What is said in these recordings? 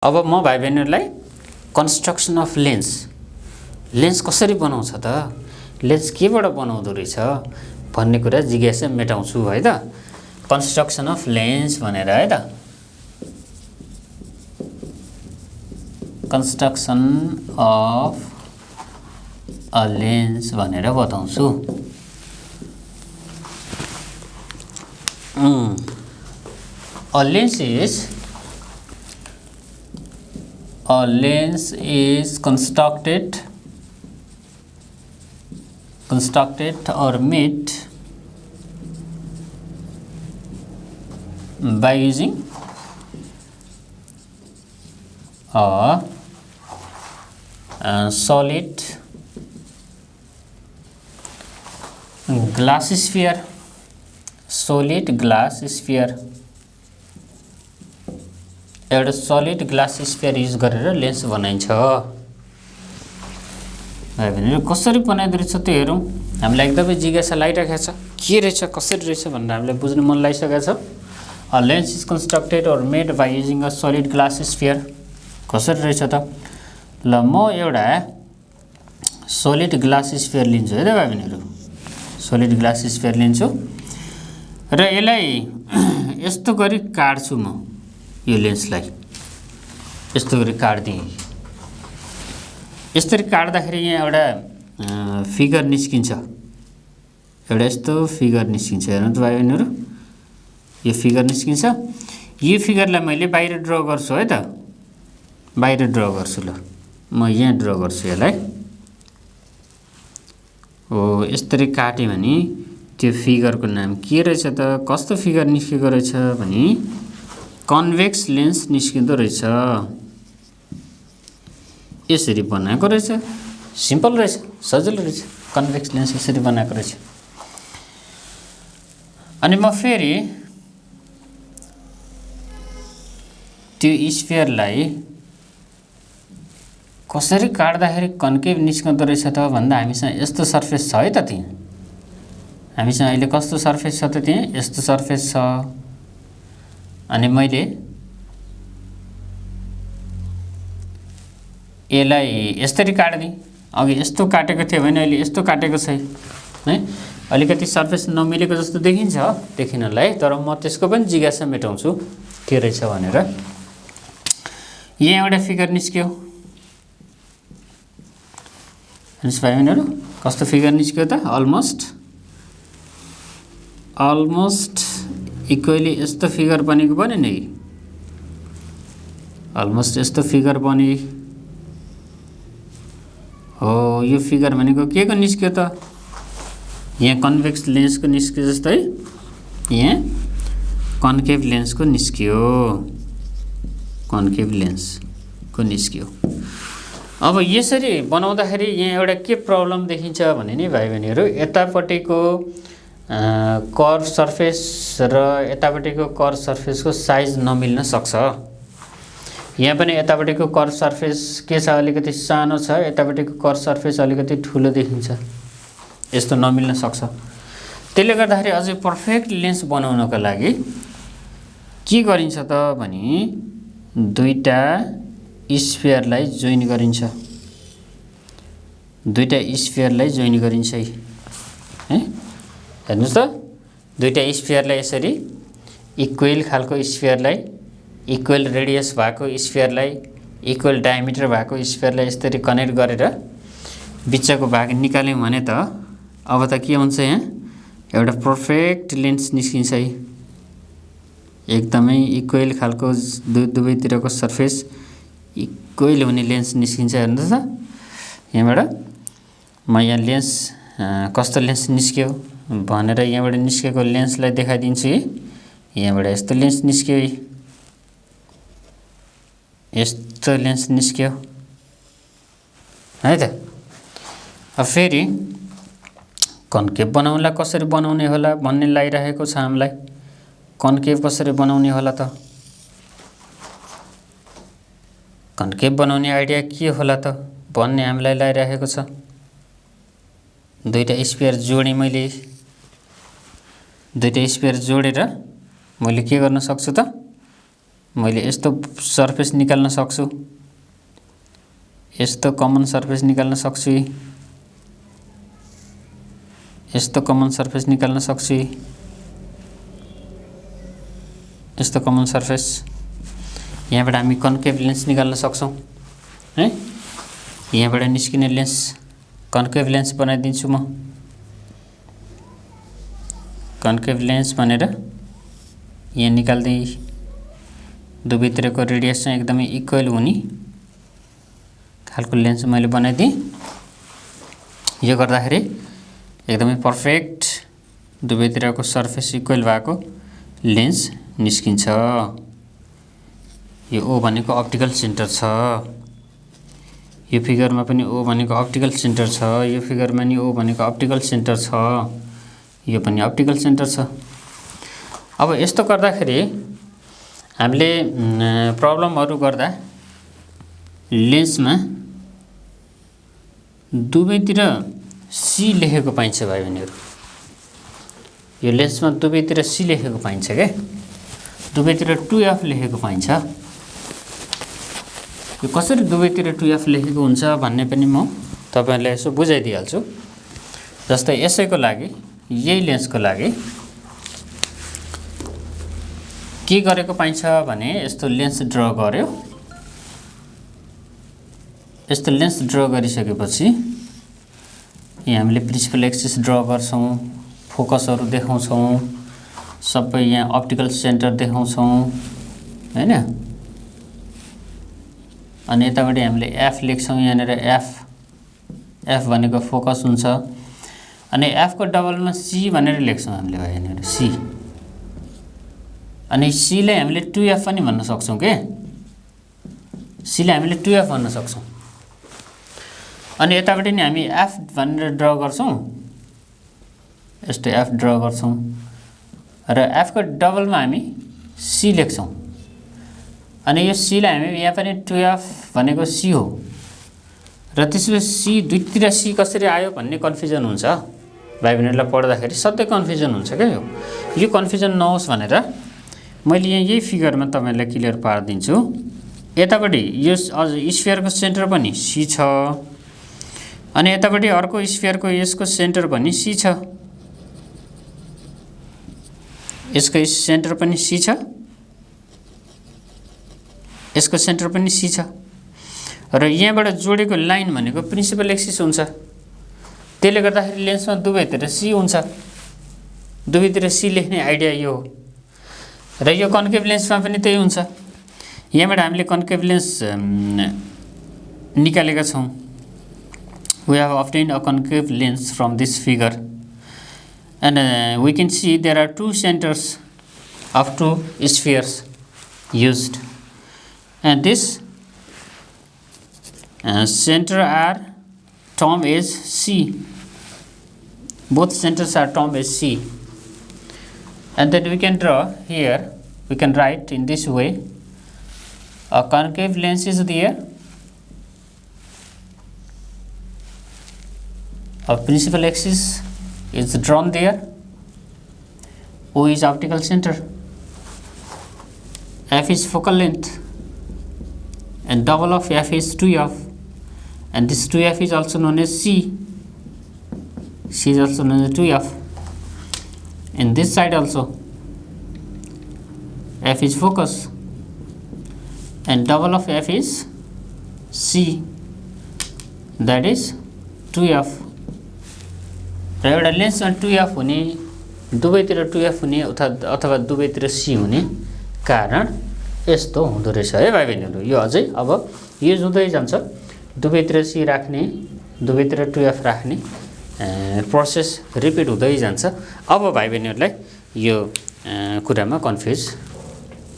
अब म भाइ बहिनीहरुलाई कन्स्ट्रक्सन अफ लेन्स कसरी बनाउँछ त, लेन्स केबाट बनाउँदो रहेछ भन्ने कुरा जिज्ञासा मेटाउँछु है त। कन्स्ट्रक्सन अफ लेन्स भनेर है त, कन्स्ट्रक्सन अफ अ लेन्स भनेर बताउँछु। A lens is constructed or made by using a solid glass sphere, एउटा सलिड ग्लास स्फियर युज गरेर लेन्स बनाइन्छ। भाइ बहिनीहरु कसरी बनाइदो रहेछ त्यो हेरौँ। हामीलाई एकदमै जिज्ञासा लागिरहेको छ, के रहेछ कसरी रहेछ भनेर हामीलाई बुझ्न मन लागिसकेको छ। A lens is constructed or made by using a solid glass sphere. कसरी रहेछ त, ल म एउटा सलिड ग्लास स्फियर लिन्छु है त भाइ बहिनीहरु, सलिड ग्लास स्फियर लिन्छु र यसलाई यस्तो गरी काट्छु। म यो लेन्सलाई यस्तो गरी काट्दिएँ। यसरी काट्दाखेरि यहाँ एउटा फिगर निस्किन्छ, एउटा यस्तो फिगर निस्किन्छ। हेर्नु त भाइ बहिनीहरु, यो फिगर निस्किन्छ। यो फिगरलाई मैले बाहिर ड्र गर्छु है त, बाहिर ड्र गर्छु। ल म यहाँ ड्र गर्छु यसलाई। हो यसरी काटेँ भने त्यो फिगरको नाम के रहेछ त, कस्तो फिगर निस्केको रहेछ भने कन्भेक्स लेन्स निस्किँदो रहेछ। यसरी बनाएको रहेछ, सिम्पल रहेछ, सजिलो रहेछ। कन्भेक्स लेन्स यसरी बनाएको रहेछ। अनि म फेरि त्यो स्फियरलाई कसरी काट्दाखेरि कन्केभ निस्कँदो रहेछ त भन्दा हामीसँग यस्तो सर्फेस छ है त। त्यहाँ हामीसँग अहिले कस्तो सर्फेस छ त, त्यहाँ यस्तो सर्फेस छ। अनि मैले यसलाई यसरी काट्दिएँ। अघि यस्तो काटेको थियो भने अहिले यस्तो काटेको छ है, अलिकति सर्फेस नमिलेको जस्तो देखिन्छ देखिनलाई, तर म त्यसको पनि जिज्ञासा मेटाउँछु के रहेछ भनेर। यहाँ एउटा फिगर निस्क्यो। हेर्नुस् भाइ बहिनीहरु कस्तो फिगर निस्क्यो त, अलमोस्ट इक्वली यस्तो फिगर बनेको पनि नि, अलमोस्ट यस्तो फिगर बने हो। यो फिगर भनेको के को निस्क्यो त, यहाँ कन्भेक्स लेन्सको निस्क्यो जस्तै यहाँ कन्केभ लेन्सको निस्क्यो, कन्केभ लेन्सको निस्क्यो। अब यसरी बनाउँदाखेरि यहाँ एउटा के प्रब्लम देखिन्छ भने नि भाइ बहिनीहरु, यतापट्टिको कर्भ सर्फेस र यतापट्टिको कर्भ सर्फेसको साइज नमिल्न सक्छ। यहाँ पनि यतापट्टिको कर्भ सर्फेस के छ, अलिकति सानो छ, यतापट्टिको कर्भ सर्फेस अलिकति ठुलो देखिन्छ, यस्तो नमिल्न सक्छ। त्यसले गर्दाखेरि अझै पर्फेक्ट लेन्स बनाउनको लागि के गरिन्छ त भने दुईटा स्फियरलाई जोइन गरिन्छ, दुईटा स्फियरलाई जोइन गरिन्छ है। हेर्नुस् त, दुईटा स्फियरलाई यसरी इक्वल खालको स्फियरलाई, इक्वल रेडियस भएको स्फियरलाई, इक्वल डायमिटर भएको स्फियरलाई यसरी कनेक्ट गरेर बिचको भाग निकाल्यौं भने त अब त के हुन्छ, यहाँ एउटा पर्फेक्ट लेन्स निस्किन्छ है। एकदमै इक्वल खालको दुवैतिरको सर्फेस इक्वल हुने लेन्स निस्किन्छ। हेर्नु त यहाँबाट म यहाँ लेन्स कस्तो लेन्स निस्क्यो भनेर यहाँबाट निस्केको लेन्सलाई देखाइदिन्छु है। यहाँबाट यस्तो लेन्स निस्क्यो, यस्तो लेन्स निस्क्यो है त। अब फेरि कन्केभ बनाउनलाई कसरी बनाउने होला भन्ने लागिरहेको छ हामीलाई। कन्केभ कसरी बनाउने होला त, कन्केभ बनाउने आइडिया के होला त भन्ने हामीलाई लागिरहेको छ। दुईटा स्फियर जोडेँ मैले, दुईटा स्फियर जोडेर मैले के गर्न सक्छु त, मैले यस्तो सर्फेस निकाल्न सक्छु, यस्तो कमन सर्फेस निकाल्न सक्छु, यस्तो कमन सर्फेस निकाल्न सक्छु, यस्तो कमन सर्फेस। यहाँबाट हामी कन्केभ लेन्स निकाल्न सक्छौं है। यहाँबाट निस्किने लेन्स कन्केभ लेन्स बनाइदिन्छु म। कन्केभ लेन्स भनेर यहाँ निकाल्दै दुवैतिरको रेडियस चाहिँ एकदमै इक्वल हुने खालको लेन्स मैले बनाइदिएँ। यो गर्दाखेरि एकदमै पर्फेक्ट दुवैतिरको सर्फेस इक्वल भएको लेन्स निस्किन्छ। यो ओ भनेको अप्टिकल सेन्टर छ, यो फिगरमा पनि ओ भनेको अप्टिकल सेन्टर छ, यो फिगरमा नि ओ भनेको अप्टिकल सेन्टर छ, यो पनि अप्टिकल सेन्टर छ। अब यस्तो गर्दाखेरि हामीले प्रब्लमहरु गर्दा लेन्समा दुवैतिर सी लेखेको पाइन्छ भाइ बहिनीहरु। यो लेन्समा दुवैतिर सी लेखेको पाइन्छ के, दुवैतिर 2f लेखेको पाइन्छ। यो कसरी दुवैतिर 2f लेखेको हुन्छ भन्ने पनि म तपाईहरुलाई यसो बुझाइदिहाल्छु। जस्तै यसैको लागि यही लेन्सको लागि के गरेको पाइन्छ भने यस्तो लेन्स ड्रा गर्यो। यस्तो लेन्स ड्रा गरिसकेपछि यहाँ हामीले प्रिन्सिपल एक्सिस ड्रा गर्छौं, फोकसहरु देखाउँछौं, सबै यहाँ अप्टिकल सेन्टर देखाउँछौं हैन। अनि यताबाट हामीले एफ लेख्छौं, यहाँनेर एफ भनेको फोकस हुन्छ। अनि एफ को डबलमा सी भनेर लेख्छौं हामीले भाइ यहाँनेर सी। अनि सी लाई हामीले 2f पनि भन्न सक्छौं के, सी लाई हामीले 2f भन्न सक्छौं। अनि यताबाट नि हामी एफ भनेर ड्रा गर्छौं, यस्तो एफ ड्रा गर्छौं र एफ को डबलमा हामी सी लेख्छौं। अनि यो सी लाई हामी यहाँ पनि 2f भनेको सी हो र त्यसपछि सी दुईतिर सी कसरी आयो भन्ने कन्फ्युजन हुन्छ भाइ बहिनीहरुलाई पढ्दाखेरि, सधैं कन्फ्युजन हुन्छ के। यो कन्फ्युजन नहोस् भनेर मैले यहाँ यही फिगरमा तपाईहरुलाई क्लियर पार्दिन्छु। यतापटि यो स्फियरको सेन्टर पनि सी छ, अनि यतापटि अर्को स्फियरको यसको सेन्टर पनि सी छ, यसको सेन्टर पनि सी छ, यसको सेन्टर पनि सी छ र यहाँबाट जोडेको लाइन भनेको प्रिन्सिपल एक्सिस हुन्छ। त्यसले गर्दाखेरि लेन्समा दुवैतिर सी हुन्छ, दुवैतिर सी लेख्ने आइडिया यो हो। र यो कन्केभ लेन्समा पनि त्यही हुन्छ। यहाँबाट हामीले कन्केभ लेन्स निकालेका छौं। We have obtained a concave lens from this figure, and we can see there are two centers of two spheres used, and this center are termed as C. Both centers are termed as C, and then we can draw here. We can write in this way: a concave lens is there. A principal axis is drawn there. O is optical center. F is focal length, and double of F is 2f, and this 2f is also known as C. C is also known as 2f. In this side also, F is focus, and double of F is C, that is 2f. र एउटा लेन्समा 2f हुने, दुवैतिर 2f हुने अथवा दुवैतिर c हुने कारण यस्तो हुँदो रहेछ है भाइ बहिनीहरु। यो अझै अब युज हुँदै जान्छ, दुवैतिर c राख्ने, दुवैतिर 2f राख्ने प्रोसेस रिपिट हुँदै जान्छ। अब भाइ बहिनीहरुलाई यो कुरामा कन्फ्युज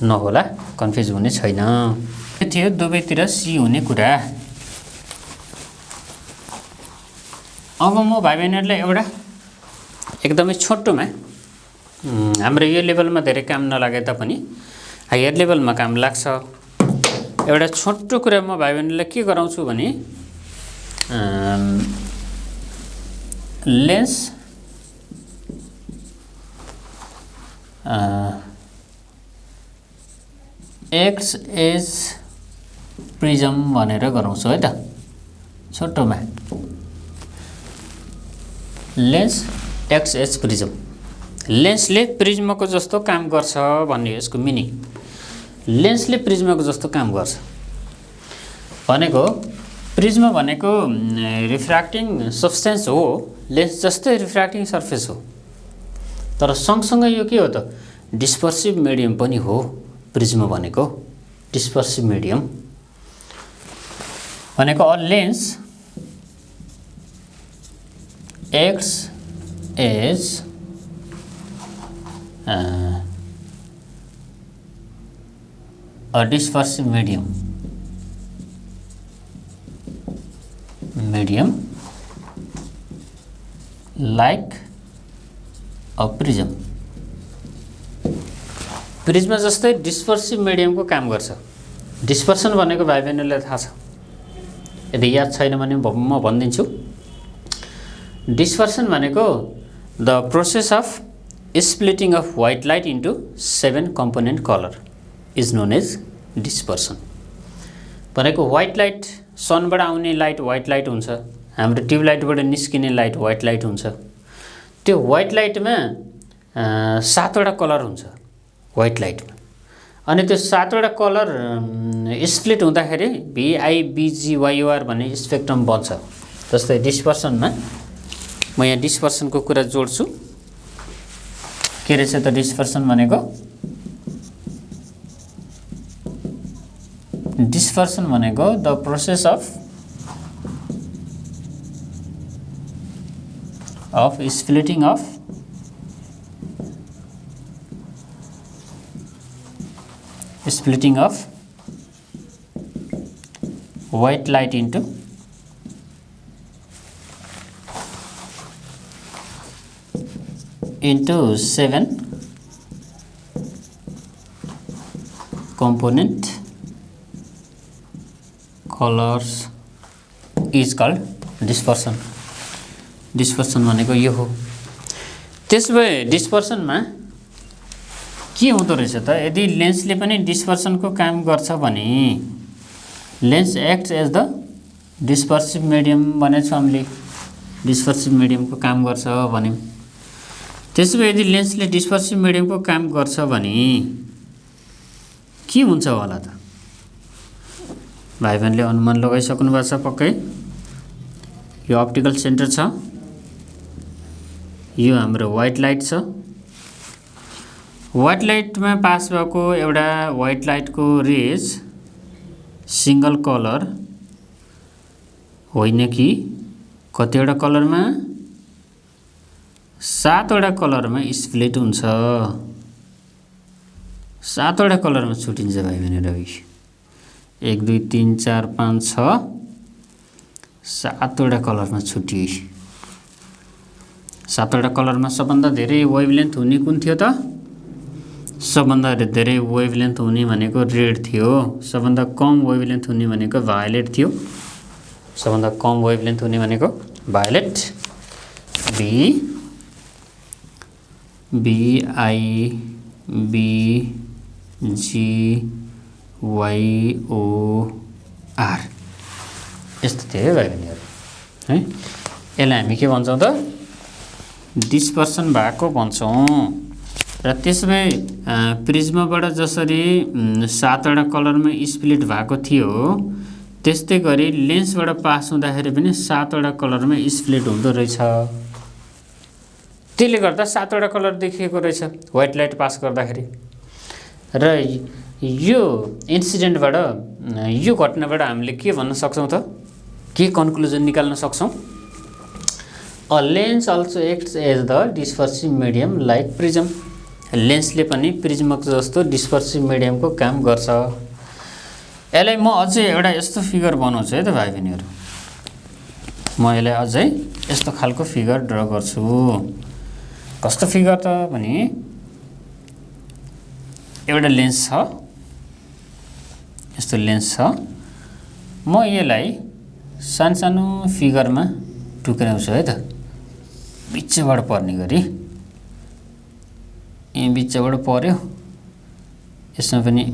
नहोला, कन्फ्युज हुने छैन। यो थियो दुवैतिर c हुने कुरा। अब म भाइ बहिनीहरुलाई एउटा एकदमै छोटोमा, हाम्रो यो लेभलमा धेरै काम नलागे तापनि हायर लेभलमा काम लाग्छ, एउटा छोटो कुरा म भाइ बहिनीहरुलाई के गराउँछु भने लेन्स एक्स एज प्रिजम भनेर गराउँछु है त छोटोमा लेन्स एक्स एज प्रिजम लेन्सले प्रिज्मको जस्तो काम गर्छ भन्ने यसको मिनिङ लेन्सले प्रिज्मको जस्तो काम गर्छ भनेको प्रिज्म भनेको रिफ्र्याक्टिङ सब्सटेन्स हो लेन्स जस्तै रिफ्र्याक्टिङ सर्फेस हो तर सँगसँगै यो के हो त डिस्पर्सिभ मिडियम पनि हो प्रिज्म भनेको डिस्पर्सिभ मिडियम भनेको a lens acts as a dispersive medium like a prism prism जस्तै डिस्पर्सिभ मिडियमको काम गर्छ डिस्पर्सन भनेको भाइ बहिनीलाई थाहा छ यदि याद छैन भने म भनिदिन्छु डिस्पर्सन भनेको the process of splitting of white light into 7 component color is known as dispersion भनेको व्हाइट लाइट सनबाट आउने लाइट व्हाइट लाइट हुन्छ हाम्रो ट्युब लाइटबाट निस्किने लाइट व्हाइट लाइट हुन्छ त्यो व्हाइट लाइटमा 7 वटा कलर हुन्छ व्हाइट लाइटमा अनि त्यो 7 वटा कलर स्प्लिट हुँदाखेरि VIBGYOR भन्ने स्पेक्ट्रम बन्छ जस्तै डिस्पर्सनमा म यहाँ डिस्पर्सनको कुरा जोड्छु के रहेछ त डिस्पर्सन भनेको the process of splitting of white light into into 7 component colors is called dispersion भनेको यो हो त्यसभए डिस्पर्सनमा के हुँदो रहेछ त यदि लेन्सले पनि डिस्पर्सनको काम गर्छ भने lens acts as the dispersive medium भनेको हामीले डिस्पर्सिभ मिडियमको काम गर्छ भन्यौं त्यसैले यदि लेन्सले डिस्पर्सिभ मिडियमको काम गर्छ भने के हुन्छ होला त भाइ बहिनीले अनुमान लगाइसक्नु भएको छ पक्कै यो अप्टिकल सेन्टर छ यो हाम्रो व्हाइट लाइट छ व्हाइट लाइटमा पास भएको एउटा व्हाइट लाइटको रेज सिंगल कलर होइन कि कतिवटा कलरमा 7 वटा कलरमा स्प्लिट हुन्छ 7 वटा कलरमा छुटिन्छ भाइ बहिनीहरु 1 2 3 4 5 6 7 वटा कलरमा छुटिए 7 वटा कलरमा सबभन्दा धेरै वेभलेन्थ हुने कुन थियो त सबभन्दा धेरै वेभलेन्थ हुने भनेको रेड थियो सबभन्दा कम वेभलेन्थ हुने भनेको भायोलेट थियो सबभन्दा कम वेभलेन्थ हुने भनेको भायोलेट BIBGYOR यस्तो थियो भाइ बहिनीहरु है यसलाई हामी के भन्छौं त डिस्पर्सन भएको भन्छौं र त्यसमै प्रिज्मबाट जसरी 7 वटा कलरमा स्प्लिट भएको थियो त्यस्तै गरी लेन्सबाट पास हुँदाखेरि पनि 7 वटा कलरमा स्प्लिट हुँदो रहेछ त्यसले गर्दा 7 वटा कलर देखिएको रहेछ व्हाइट लाइट पास गर्दाखेरि र यो इन्सिडेन्टबाट यो घटनाबाट हामीले के भन्न सक्छौं त के कन्क्लुजन निकाल्न सक्छौं a lens also acts as the dispersive medium like prism लेन्सले पनि प्रिज्मको जस्तो डिस्पर्सिभ मिडियमको काम गर्छ यसलाई म अझै एउटा यस्तो फिगर बनाउँछु है त भाइ बहिनीहरु म यसलाई अझै यस्तो खालको फिगर ड्र गर्छु कस्तो फिगर त भने एउटा लेन्स छ यस्तो लेन्स छ म यसलाई सानसानो फिगरमा टुक्राउँछु है त बिचबाट पर्ने गरी यही बिचबाट पर्यो यसमा पनि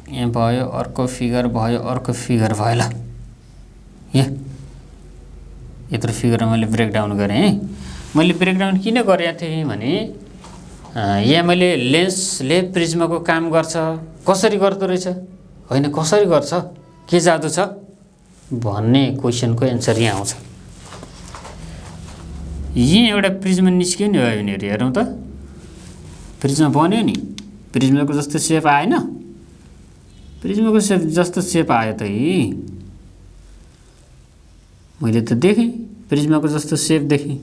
यहाँ भयो, अर्को फिगर भयो, अर्को फिगर भयो। ल यत्रो फिगर मैले ब्रेकडाउन गरेँ है। मैले ब्रेकडाउन किन गरेको थिएँ भने यहाँ मैले लेन्सले प्रिज्माको काम गर्छ कसरी गर्दो रहेछ, होइन कसरी गर्छ, के जादु छ भन्ने क्वेसनको एन्सर यहाँ आउँछ। यहाँ एउटा प्रिज्मा निस्क्यो नि भयो भने हेरौँ त, प्रिज्मा बन्यो नि, प्रिज्माको जस्तो सेप आएन, प्रिज्माको सेप जस्तो सेप आयो त मैले त देखेँ, प्रिज्माको जस्तो सेप देखेँ।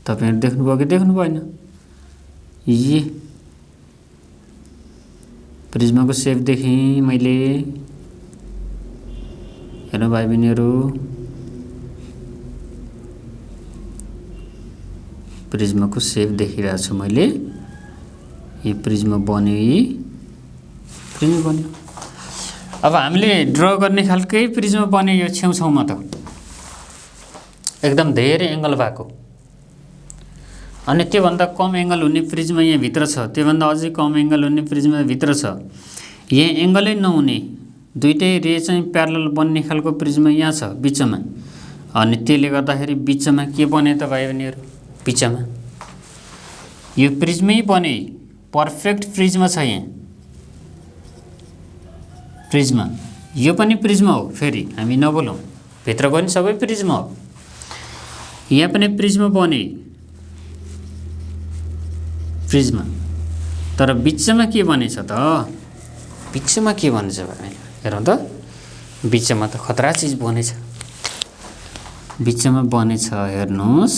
तपाईहरु देख्नुभयो कि देख्नु भएन? ये प्रिज्माको सेप देखेँ मैले। हेर्नु भाइ बहिनीहरु, प्रिज्माको सेप देखिरहेको छु मैले। यो प्रिज्मा बन्यो, यी प्रिज्मा बन्यो। अब हामीले ड्र गर्ने खालकै प्रिज्मा बन्यो यो छेउछाउमा त, एकदम धेरै एंगल भएको। अनि त्योभन्दा कम एंगल हुने प्रिज्मा यहाँ भित्र छ, त्योभन्दा अझै कम एंगल हुने प्रिज्मा भित्र छ। यहाँ एंगलै नहुने दुईटै रे चाहिँ प्यारलल बन्ने खालको प्रिज्मा यहाँ छ बिचमा। अनि त्यसले गर्दाखेरि बिचमा के बने त भाइ बहिनीहरु? बिचमा यो प्रिज्मै बने, पर्फेक्ट प्रिज्मा छ यहाँ। प्रिज्मा यो पनि प्रिज्मा हो, फेरि हामी नबोलौं, भित्रको पनि सबै प्रिज्मा हो। यहाँ पनि प्रिज्मा बने, प्रिज्मा, तर बिचमा के बनेछ त? बिचमा के बनेछ भने हेरौँ त, बिचमा त खतरा चीज बनेछ। बिचमा बनेछ हेर्नुस्,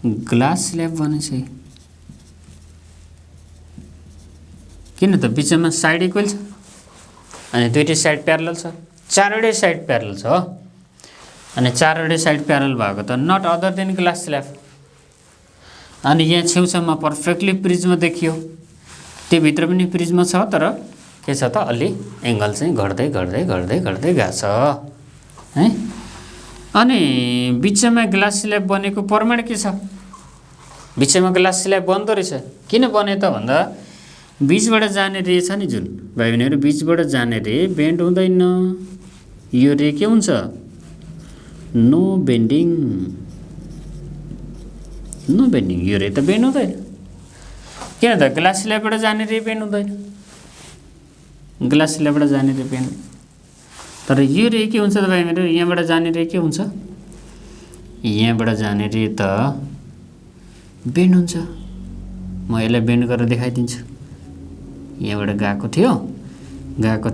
ग्लास स्ल्याब बनेछ। किन त? बिचमा साइड इक्वल छ अनि दुईटै साइड प्यारलल छ, चारवटै साइड प्यारलल छ। अनि चारवटै साइड प्यारलल भएको त not other than glass slab. अनि यहाँ छेउछाउमा पर्फेक्टली प्रिज्मा देखियो, त्यो भित्र पनि प्रिज्मा छ, तर के छ त अलि एंगल चाहिँ घट्दै घट्दै घट्दै घट्दै गएको छ है। अनि बिचमा ग्लास स्ल्याब बनेको प्रमाण के छ? बिचमा ग्लास स्ल्याब बन्दो रहेछ। किन बने त भन्दा बीचबाट जाने रे छ नि, जुन भाइ बहिनीहरु बीचबाट जाने रे बेन्ड हुँदैन। यो रे के हुन्छ? No bending, no bending. यो रे त बेन्ड हुँदैन। किन त? ग्लास स्ल्याबबाट जाने रे बेन्ड हुँदैन, ग्लास स्ल्याबबाट जाने रे बेन्ड। तर यो रे के हुन्छ त भाइ बहिनीहरु? यहाँबाट जाने रे के हुन्छ? यहाँबाट जाने रे त बेन्ड हुन्छ। म यसलाई बेन्ड गरेर देखाइदिन्छु। यहाँबाट गएको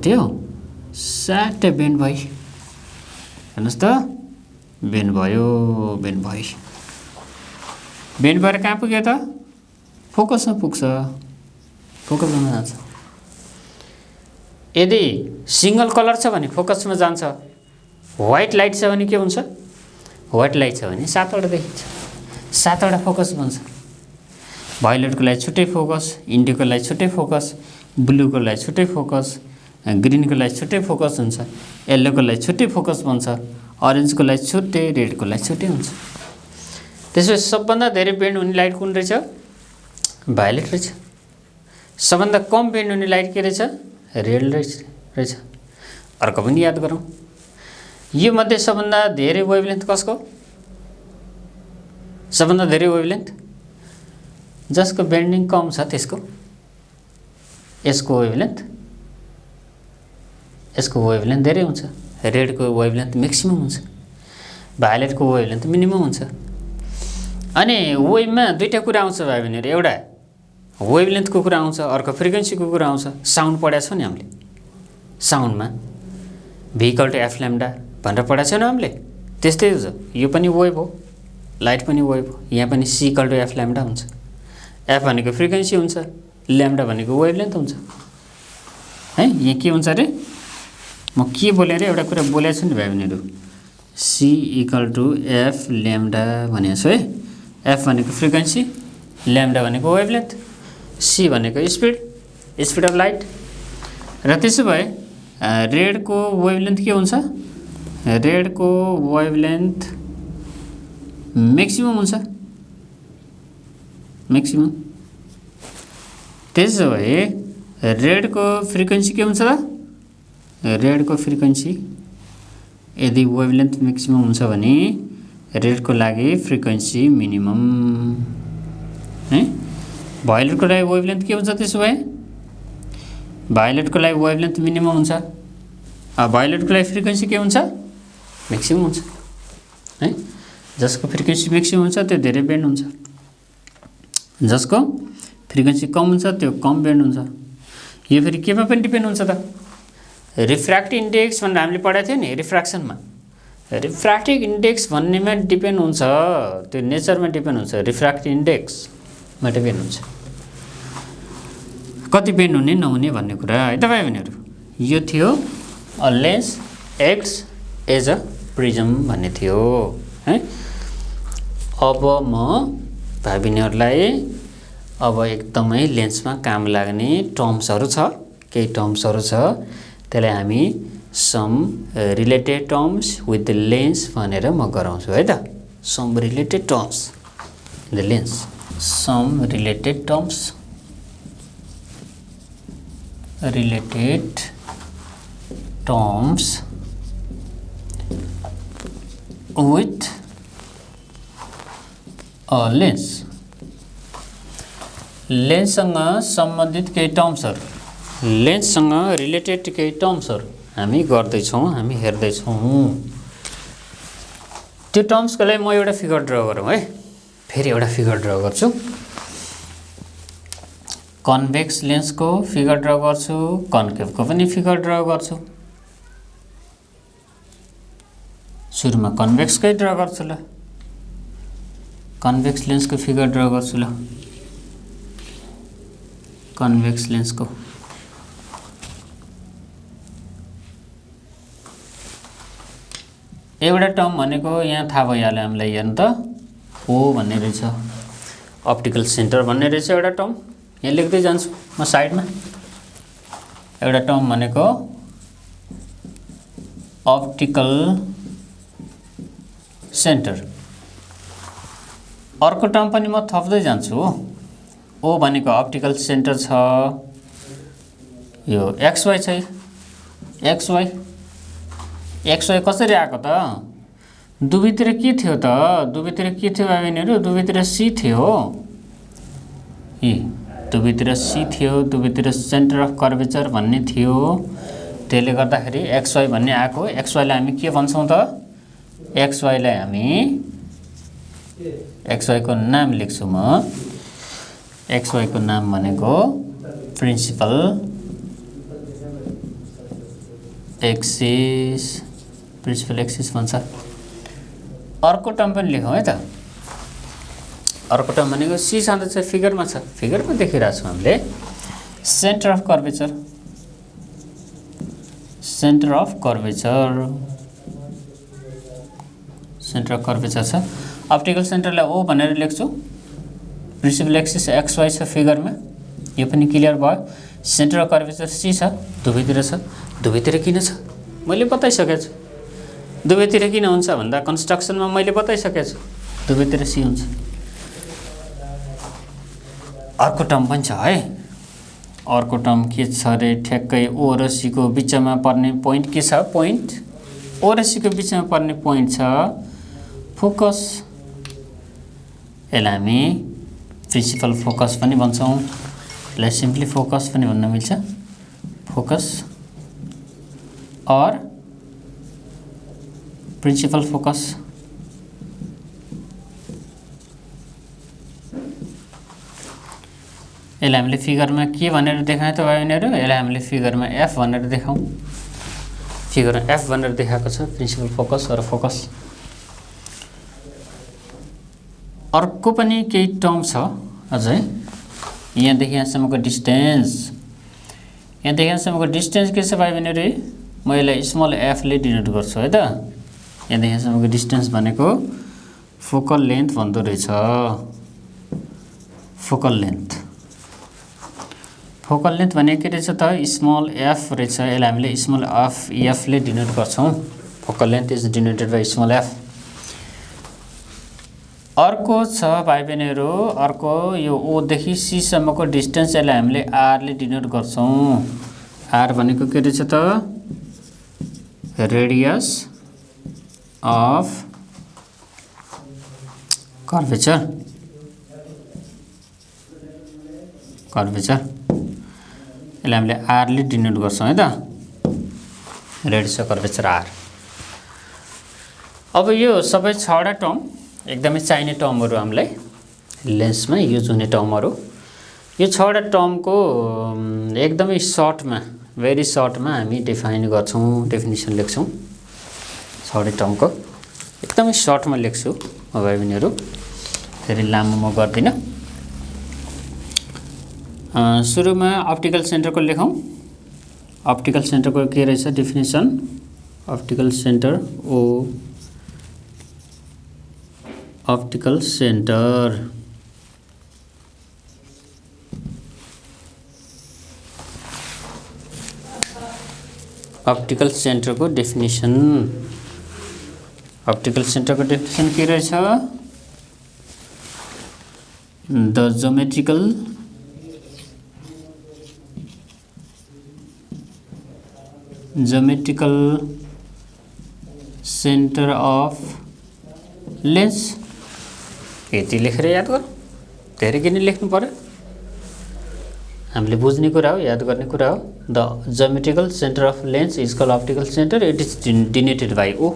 थियो साटै बेन्ड भयो। हेर्नुस् त, बेन्ड भयो, बेन्ड भयो। बेन्ड भएर कहाँ पुग्यो त? फोकसमा पुग्छ, फोकसमा जान्छ। यदि सिंगल कलर छ भने फोकसमा जान्छ। व्हाइट लाइट छ भने के हुन्छ? व्हाइट लाइट छ भने सातवटा देखिन्छ, सातवटा फोकस बन्छ। भायोलेटको लागि छुट्टै फोकस, इन्डियोको लागि छुट्टै फोकस, ब्लूको लागि छुट्टै फोकस, ग्रीनको लागि छुट्टै फोकस हुन्छ, येल्लोको लागि छुट्टै फोकस बन्छ, अरेन्जको लागि छुट्टै, रेडको लागि छुट्टै हुन्छ। त्यसपछि सबभन्दा धेरै बेन्ड हुने लाइट कुन रहेछ? भायोलेट रहेछ। सबभन्दा कम बेन्ड हुने लाइट के रहेछ? रेड रहेछ। अर्को पनि याद गरौँ, यो मध्ये सबभन्दा धेरै वेभलेन्थ कसको? सबभन्दा धेरै वेभलेन्थ जसको बेन्डिङ कम छ त्यसको। यसको वेभलेन्थ धेरै हुन्छ। रेडको वेभलेन्थ म्याक्सिमम हुन्छ, भायोलेटको वेभलेन्थ मिनिमम हुन्छ। अनि वेभमा दुईटा कुरा आउँछ भाइ बहिनीहरु, एउटा वेभलेन्थको कुरा आउँछ, अर्को फ्रिक्वेन्सीको कुरा आउँछ। साउन्ड पढाएको छौँ नि हामीले, साउन्डमा v = f लैम्डा भनेर पढाएको छैनौँ हामीले? त्यस्तै हो, यो पनि वेभ हो, लाइट पनि वेभ हो। यहाँ पनि c = f लैम्डा हुन्छ। f भनेको फ्रिक्वेन्सी हुन्छ, लैम्डा भनेको वेभलेन्थ हुन्छ है। यहाँ के हुन्छ रे? म के बोले रे? एउटा कुरा बोलेको छु नि भाइ बहिनीहरु, c = f लैम्डा भनेको छु है। f भनेको फ्रिक्वेन्सी, लैम्डा भनेको वेभलेन्थ, c भनेको स्पिड अफ लाइट। र त्यसो भए रेडको वेभलेन्थ के हुन्छ? रेडको वेभलेन्थ म्याक्सिमम हुन्छ, म्याक्सिमम। त्यसो भए रेडको फ्रिक्वेन्सी के हुन्छ त? रेडको फ्रिक्वेन्सी यदि वेभलेन्थ म्याक्सिमम हुन्छ भने रेडको लागि फ्रिक्वेन्सी मिनिमम है। भायोलेटको लागि वेभलेन्थ के हुन्छ त्यसो भए? भायोलेटको लागि वेभलेन्थ मिनिमम हुन्छ, भायोलेटको लागि फ्रिक्वेन्सी के हुन्छ? म्याक्सिमम हुन्छ है। जसको फ्रिक्वेन्सी म्याक्सिमम हुन्छ त्यो धेरै बेन्ड हुन्छ, जसको फ्रिक्वेन्सी कम हुन्छ त्यो कम बेन्ड हुन्छ। यो फेरि केमा पनि डिपेन्ड हुन्छ त? रिफ्र्याक्टिभ इन्डेक्स भनेर हामीले पढाएको थियो नि रिफ्र्याक्सनमा। रिफ्र्याक्टिभ इन्डेक्स भन्नेमा डिपेन्ड हुन्छ, त्यो नेचरमा डिपेन्ड हुन्छ, रिफ्र्याक्टिभ इन्डेक्समा डिपेन्ड हुन्छ कति बेन्ड हुने नहुने भन्ने कुरा है त भाइ बहिनीहरू। यो थियो a lens acts as a prism भन्ने थियो है। अब म भाइ बहिनीहरूलाई अब एकदमै लेन्समा काम लाग्ने टर्म्सहरू छ, केही टर्म्सहरू छ, त्यसलाई हामी some related terms with the lens भनेर म गराउँछु है त। Some related terms in the lens, some related terms, related terms with a lens, लेन्ससँग सम्बन्धित केही टर्म्सहरू, लेन्ससँग रिलेटेड केही टर्म्सहरू हामी गर्दैछौँ, हामी हेर्दैछौँ। त्यो टर्म्सको लागि म एउटा फिगर ड्र गरौँ है। फेरि एउटा फिगर ड्र गर्छु, कन्भेक्स लेन्सको फिगर ड्र गर्छु, कन्केभको पनि फिगर ड्र गर्छु। सुरुमा कन्भेक्सकै ड्र गर्छु ल, कन्भेक्स लेन्सको फिगर ड्र गर्छु ल, कन्भेक्स लेन्सको। एउटा टर्म भनेको यहाँ थाहा भइहाल्यो हामीलाई, यहाँ त ओ भन्ने रहेछ, अप्टिकल सेन्टर भन्ने रहेछ एउटा टर्म, यहाँ लेख्दै जान्छु म साइडमा। एउटा टर्म भनेको अप्टिकल सेन्टर, अर्को टर्म पनि म थप्दै जान्छु। ओ भनेको अप्टिकल सेन्टर छ, यो एक्सवाई छ, एक्सवाई कसरी आएको त? दुवैतिर के थियो त? दुवैतिर के थियो भाइ बहिनीहरू? दुवैतिर सी थियो, दुवैतिर सी थियो, दुवैतिर सेन्टर अफ कर्वेचर भन्ने थियो, त्यसले गर्दाखेरि एक्सवाई भन्ने आएको। एक्सवाईलाई हामी के भन्छौँ त? एक्सवाईलाई हामी एक्सवाईको नाम लेख्छु म, एक्सवाईको नाम भनेको प्रिन्सिपल एक्सिस, प्रिन्सिपल एक्सिस भन्छ। अर्को टर्म पनि लेखौँ है त, अर्को टर्म भनेको सी छँदैछ, फिगरमा छ, फिगरमा देखिरहेको छौँ हामीले, centre of curvature, centre of curvature, centre of curvature छ। अप्टिकल सेन्टरलाई ओ भनेर लेख्छु, प्रिन्सिपल एक्सिस एक्सवाई छ फिगरमा, यो पनि क्लियर भयो। सेन्टर अफ कर्वेचर सी छ, दुवैतिर छ। दुवैतिर किन छ मैले बताइसकेको छु। दुवैतिर किन हुन्छ भन्दा कन्स्ट्रक्सनमा मैले बताइसकेको छु, दुवैतिर सी हुन्छ। अर्को टर्म पनि छ है, अर्को टर्म के छ अरे? ठ्याक्कै ओ र सी को बिचमा पर्ने पोइन्ट के छ? पोइन्ट ओ र सी को बिचमा पर्ने पोइन्ट छ फोकस, यसलाई हामी प्रिन्सिपल फोकस पनि भन्छौँ, यसलाई सिम्पली फोकस पनि भन्न मिल्छ, फोकस और प्रिन्सिपल फोकस। यसलाई हामीले फिगरमा के भनेर देखायौँ त भाइ बहिनीहरू? यसलाई हामीले फिगरमा एफ भनेर देखाउँ, फिगरमा एफ भनेर देखाएको छ, प्रिन्सिपल फोकस और फोकस। अर्को पनि केही टर्म छ अझै, यहाँदेखि यहाँसम्मको डिस्टेन्स, यहाँदेखि यहाँसम्मको डिस्टेन्स के छ भाइ बहिनीहरू? म यसलाई स्मल एफले डिनोट गर्छु है त। यहाँदेखि यहाँसम्मको डिस्टेन्स भनेको फोकल लेन्थ भन्दो रहेछ, फोकल लेन्थ। फोकल लेन्थ भनेको के रहेछ त? स्मल एफ रहेछ, यसलाई हामीले स्मल एफले डिनोट गर्छौँ, focal length is denoted by small F. अर्को छ भाइ बहिनीहरू, अर्को यो ओदेखि सीसम्मको डिस्टेन्स, यसलाई हामीले आरले डिनोट गर्छौँ। आर भनेको के रहेछ त? रेडियस अफ कर्वेचर यसलाई हामीले आर ले डिनोट गर्छौं है त रेडियस अफ कर्वेचर आर। अब यो सबै 6 वटा टर्म एकदमै चाहिने टर्महरु हामीलाई लेन्समा युज हुने टर्महरु। यो 6 वटा टर्मको एकदमै सर्टमा भेरी सर्टमा हामी डिफाइन गर्छौं डेफिनेसन लेख्छौं 6 वटा टर्मको एकदमै सर्टमा लेख्छु म भाइ बहिनीहरु फेरि लामो म गर्दिन। सुरुमा अप्टिकल सेन्टरको लेखौं। अप्टिकल सेन्टरको के रहेछ डेफिनेसन अप्टिकल सेन्टर ओ अप्टिकल सेन्टर अप्टिकल सेन्टरको डेफिनेसन के रहेछ the geometrical centre of lens. यति लेखेर याद गर धेरै किन लेख्नु पर्यो हामीले बुझ्ने कुरा हो याद गर्ने कुरा हो। The geometrical centre of lens is called optical centre it is denoted by O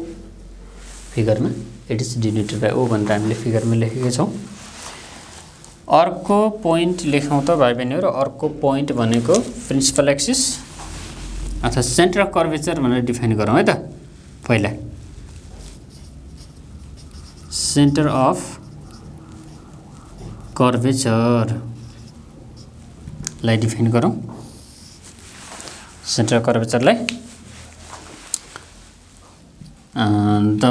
फिगरमा it is denoted by O भनेर हामीले फिगरमा लेखेका छौं। अर्को पोइन्ट लेखौं त भाइ बहिनीहरु अर्को पोइन्ट भनेको प्रिन्सिपल एक्सिस अथवा सेन्टर अफ कर्वेचर भनेर डिफाइन गरौँ है त। पहिला सेन्टर अफ कर्वेचर लाई डिफाइन गरौँ। सेन्टर अफ कर्वेचरलाई the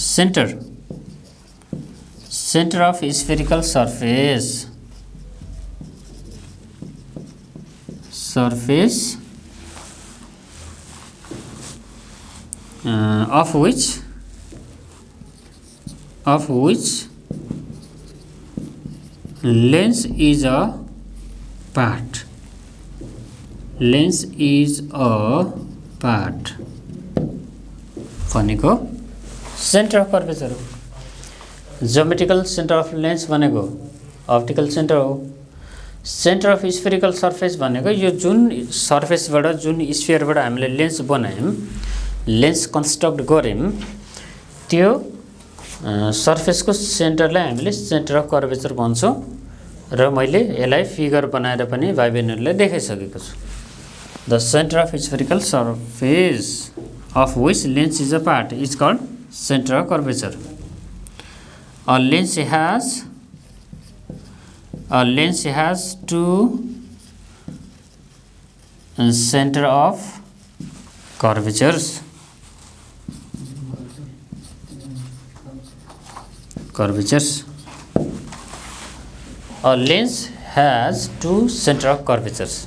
centre of spherical surface of which lens is a part भनेको सेन्टर अफ कर्वेचर हो। ज्योमेट्रिकल सेन्टर अफ लेन्स भनेको अप्टिकल सेन्टर हो। सेन्टर अफ स्फेरिकल सर्फेस भनेको यो जुन सर्फेसबाट जुन स्फियरबाट हामीले लेन्स बनायौं लेन्स कन्स्ट्रक्ट गर्यौं त्यो सर्फेसको सेन्टरलाई हामीले सेन्टर अफ कर्वेचर भन्छौं र मैले यसलाई फिगर बनाएर पनि भाइ बहिनीहरुलाई देखाइसकेको छु। The centre of spherical surface of which lens is a part is called center of curvature. A lens has two center of curvatures. A lens has two center of curvatures.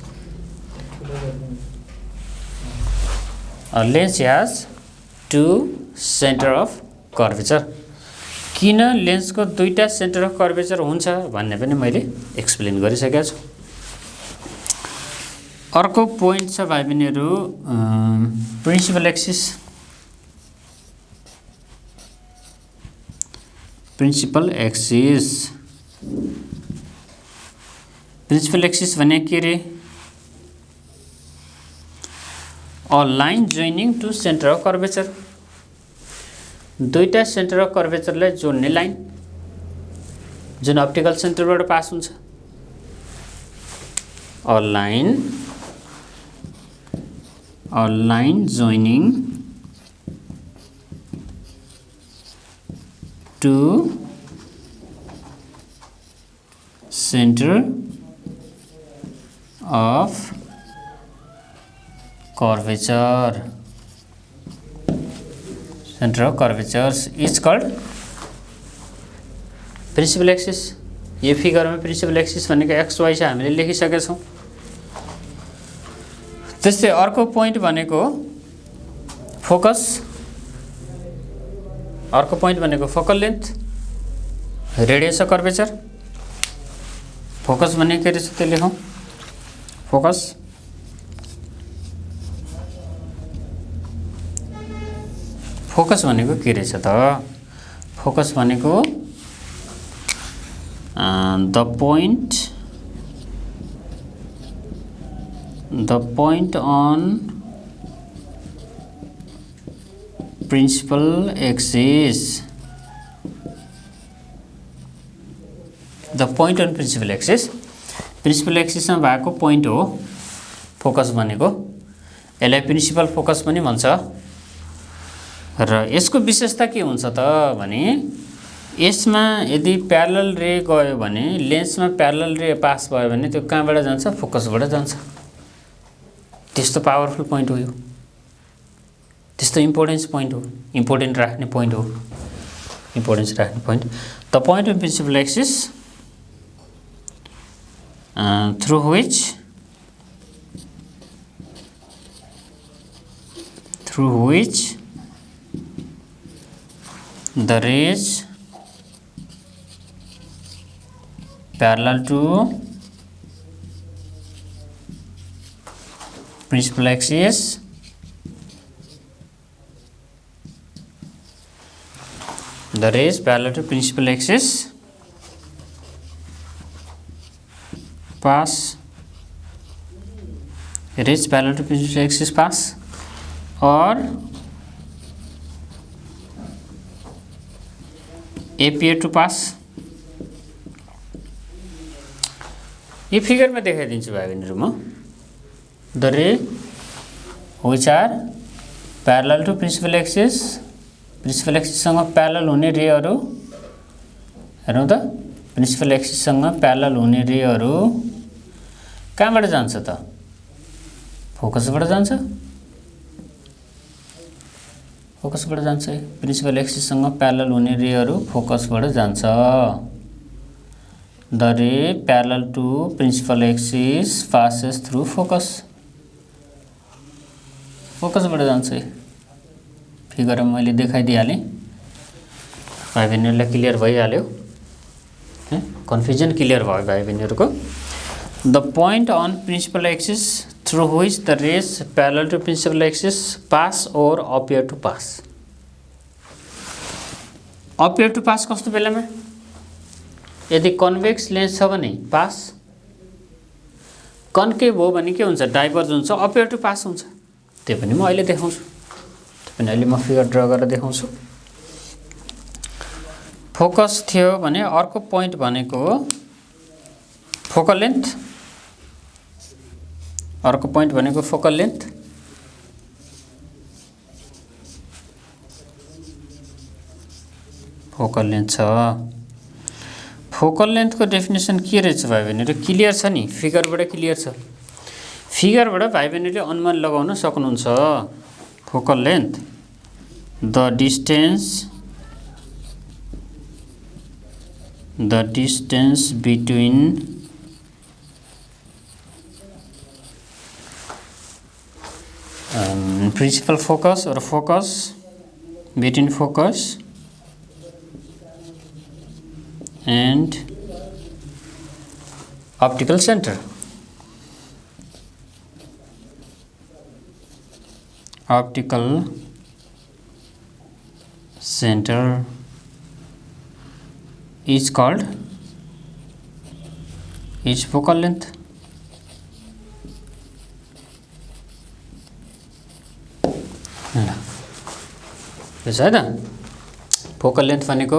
A lens has two center of curvature. किन लेन्सको दुईटा centre of curvature हुन्छ भन्ने पनि मैले explain गरिसकेको छु। अर्को पोइन्ट छ भाइ बहिनीहरु प्रिन्सिपल एक्सिस भने के रे A line joining to center of curvature दुईटा सेन्टर अफ कर्वेचरलाई जोड्ने लाइन जुन अप्टिकल सेन्टरबाट पास हुन्छ। A line joining to center of curvature center of curvatures is called principal axis. यो फिगरमा प्रिन्सिपल एक्सिस भनेको एक्स वाइ छ हामीले लेखिसकेका छौं। त्यस्तै अर्को पोइन्ट भनेको focus focal length radius of curvature. Focus भनेको के रहेछ त्यो लेखौं। फोकस फोकस भनेको के रहेछ त? फोकस भनेको the point on principal axis. The point on principal axis. Principal एक्सिसमा भएको पोइन्ट हो फोकस भनेको। यसलाई प्रिन्सिपल फोकस पनि भन्छ। र यसको विशेषता के हुन्छ त भने यसमा यदि प्यारलल रे गयो भने लेन्समा प्यारलल रे पास भयो भने त्यो कहाँबाट जान्छ? फोकसबाट जान्छ। त्यस्तो पावरफुल पोइन्ट हो यो, त्यस्तो इम्पोर्टेन्स पोइन्ट हो, इम्पोर्टेन्ट राख्ने पोइन्ट हो, इम्पोर्टेन्स राख्ने point. The point of principal axis through which the rays parallel to principal axis pass or appear to pass। ये फिगर में देखाइदिन्छु भाइ बहिनीहरु म। The ray which are parallel to principal axis सँग प्यारलल हुने रेहरू, हेरौँ त, प्रिन्सिपल एक्सिस सँग प्यारलल हुने रेहरू कहाँबाट जान्छ त? फोकसबाट जान्छ। फोकसबाट जान्छ। प्रिन्सिपल एक्सिस सँग प्यारलल हुने रेहरू फोकसबाट जान्छ। The ray parallel to principal axis passes through focus. फोकसबाट जान्छ। फिगर मैले देखाइदिइहालेँ, भाइ बहिनीहरूलाई क्लियर भइहाल्यो। कन्फ्युजन क्लियर भयो भाइ बहिनीहरूको। The point on principal axis through which the rays parallel to principal axis pass or appear to pass. Appear to pass कस्तो बेलामा? यदि कन्भेक्स लेन्स छ भने पास, कन्केभ हो भने के हुन्छ? डाइभर्ज हुन्छ, अपियर टु पास हुन्छ। त्यो पनि म अहिले देखाउँछु, त्यो पनि अहिले म फिगर ड्र गरेर देखाउँछु। फोकस थियो भने अर्को पोइन्ट भनेको फोकल लेन्थ, अर्को पोइन्ट भनेको फोकल लेन्थ। फोकल लेन्थ छ। फोकल लेन्थको डेफिनेसन के रहेछ भाइ बहिनीहरु? क्लियर छ नि, फिगरबाट क्लियर छ। फिगरबाट भाइ बहिनीले अनुमान लगाउन सक्नुहुन्छ। Focal length the distance between principal focus or focus between focus and optical center। Optical center is called focal length। है त? फोकल लेन्थ भनेको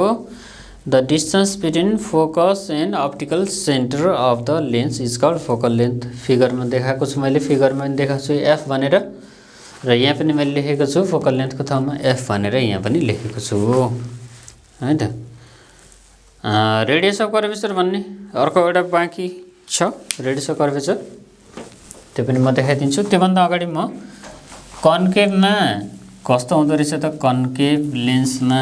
the distance between focus and optical centre of the lens is called focal length. फिगरमा देखाएको छु मैले, फिगरमा पनि देखाएको छु एफ भनेर, र यहाँ पनि मैले लेखेको छु फोकल लेन्थको ठाउँमा एफ भनेर यहाँ पनि लेखेको छु, है त? रेडियस अफ कर्भेचर भन्ने अर्को एउटा बाँकी छ, रेडियस अफ कर्भेचर, त्यो पनि म देखाइदिन्छु। त्योभन्दा अगाडि म कन्केभमा कस्तो हुँदो रहेछ त, कन्केभ लेन्समा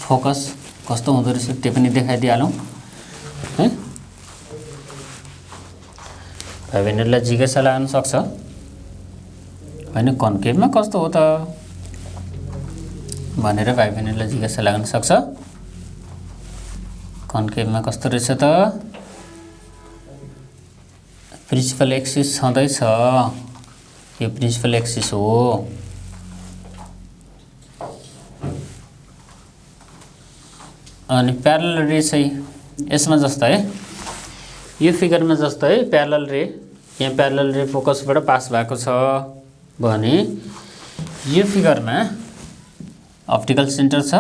फोकस कस्तो हुँदो रहेछ त्यो पनि देखाइदिइहालौँ है। भाइ बहिनीहरूलाई जिज्ञासा लाग्न सक्छ, होइन कन्केभमा कस्तो हो त भनेर भाइ बहिनीहरूलाई जिज्ञासा लाग्न सक्छ। कन्केभमा कस्तो रहेछ त? प्रिन्सिपल एक्सिस छँदैछ, यो प्रिन्सिपल एक्सिस हो। अनि प्यारलल रे चाहिँ यसमा जस्तो है, यो फिगरमा जस्तो है, प्यारलल रे यहाँ प्यारलल रे फोकसबाट पास भएको छ भने यो फिगरमा अप्टिकल सेन्टर छ,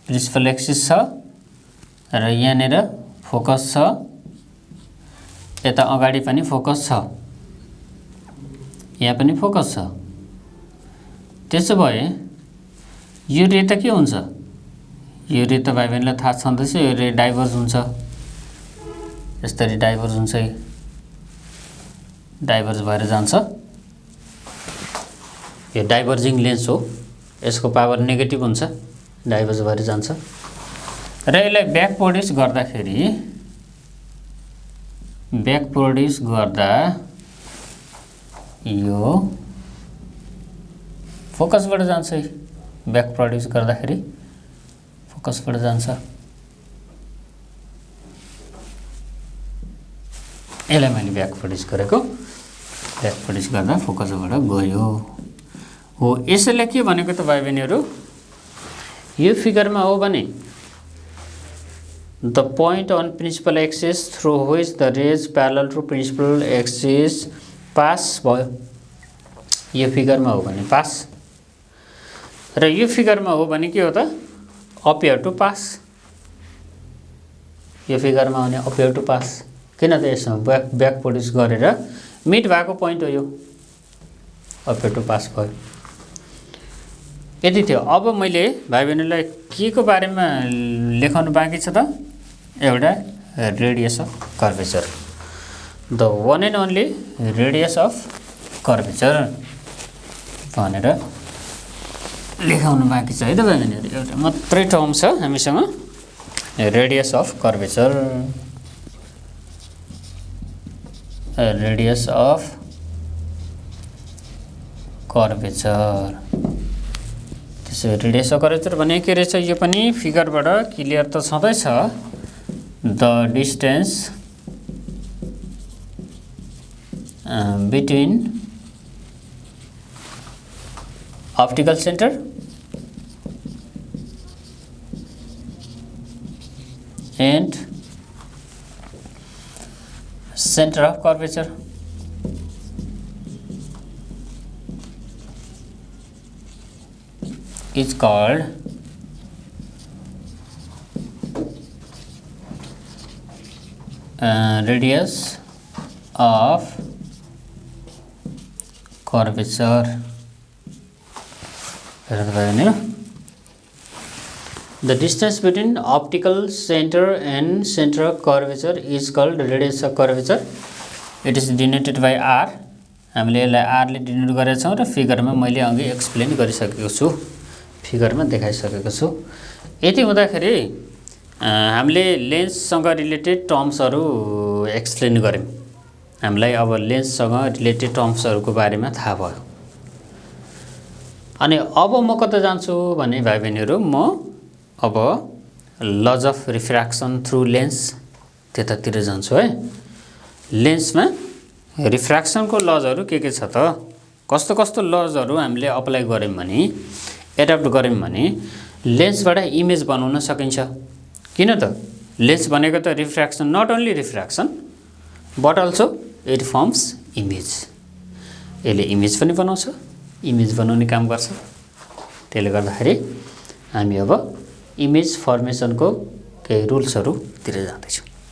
प्रिन्सिपल एक्सिस छ र यहाँनिर फोकस छ, यता अगाडि पनि फोकस छ, यहाँ पनि फोकस छ। त्यसो भए यो रे त के हुन्छ, यो रे त भाइ बहिनीलाई थाहा छँदैछ, यो रे डाइभर्ज हुन्छ, यसरी डाइभर्ज हुन्छ, डाइभर्ज भएर जान्छ। यो डाइभर्जिङ लेन्स हो, यसको पावर नेगेटिभ हुन्छ, डाइभर्ज भएर जान्छ। र यसलाई ब्याक प्रोड्युस गर्दाखेरि, ब्याक प्रोड्युस गर्दा यो फोकसबाट जान्छ, ब्याक प्रोड्युस गर्दाखेरि फोकसबाट जान्छ। यसलाई मैले ब्याक प्रोड्युस गरेको, ब्याक प्रोड्युस गर्दा फोकसबाट गयो हो। यसैले के भनेको त भाइ बहिनीहरू, यो फिगरमा हो भने the point on principal axis through which the rays parallel to principal axis pass भयो, यो फिगरमा हो भने पास, र यो फिगरमा हो भने के हो त, अपियर टु पास। यो फिगरमा हो भने अपियर टु पास, किन त यसमा ब्याक प्रोड्युस गरेर मिड भएको पोइन्ट हो, यो अपियर टु पास भयो। यति थियो। अब मैले भाइ बहिनीलाई के को बारेमा लेखाउनु बाँकी छ त, एउटा radius of curvature, the one and only radius of curvature भनेर लेखाउनु बाँकी छ है त भाइ बहिनीहरू। एउटा मात्रै टर्म छ हामीसँग, radius of curvature, radius of curvature. त्यसो रेडियस अफ कर्वेचर भने के रहेछ, यो पनि फिगरबाट क्लियर त छँदैछ, the distance between optical centre and center of curvature is called radius of curvature. The distance between optical center and center of curvature is called radius of curvature. It is denoted by R. हामीले यसलाई R ले denote गरेका छौं र फिगरमा मैले अघि explain गरिसकेको छु, फिगरमा देखाइसकेको छु। यति हुँदाखेरि हामीले लेन्ससँग रिलेटेड टर्म्सहरु एक्सप्लेन गर्यौं। हामीलाई अब लेन्ससँग रिलेटेड टर्म्सहरुको बारेमा थाहा भयो। अनि अब म कता जान्छु भने भाइ बहिनीहरु, म अब lodge of refraction through lens त्यतातिर जान्छु है। लेन्समा रिफ्र्याक्सनको लजहरु के छ त, कस्तो कस्तो लजहरु हामीले अप्लाई गर्यौं भने, एडप्ट गर्यौं भने लेन्सबाट इमेज बनाउन सकिन्छ। किन त, लेन्स भनेको त refraction, not only refraction but also it forms image. यसले इमेज पनि बनाउँछ, इमेज बनाउने काम गर्छ। त्यसले गर्दाखेरि हामी अब इमेज फर्मेसनको केही रुल्सहरुतिर जाँदैछौं।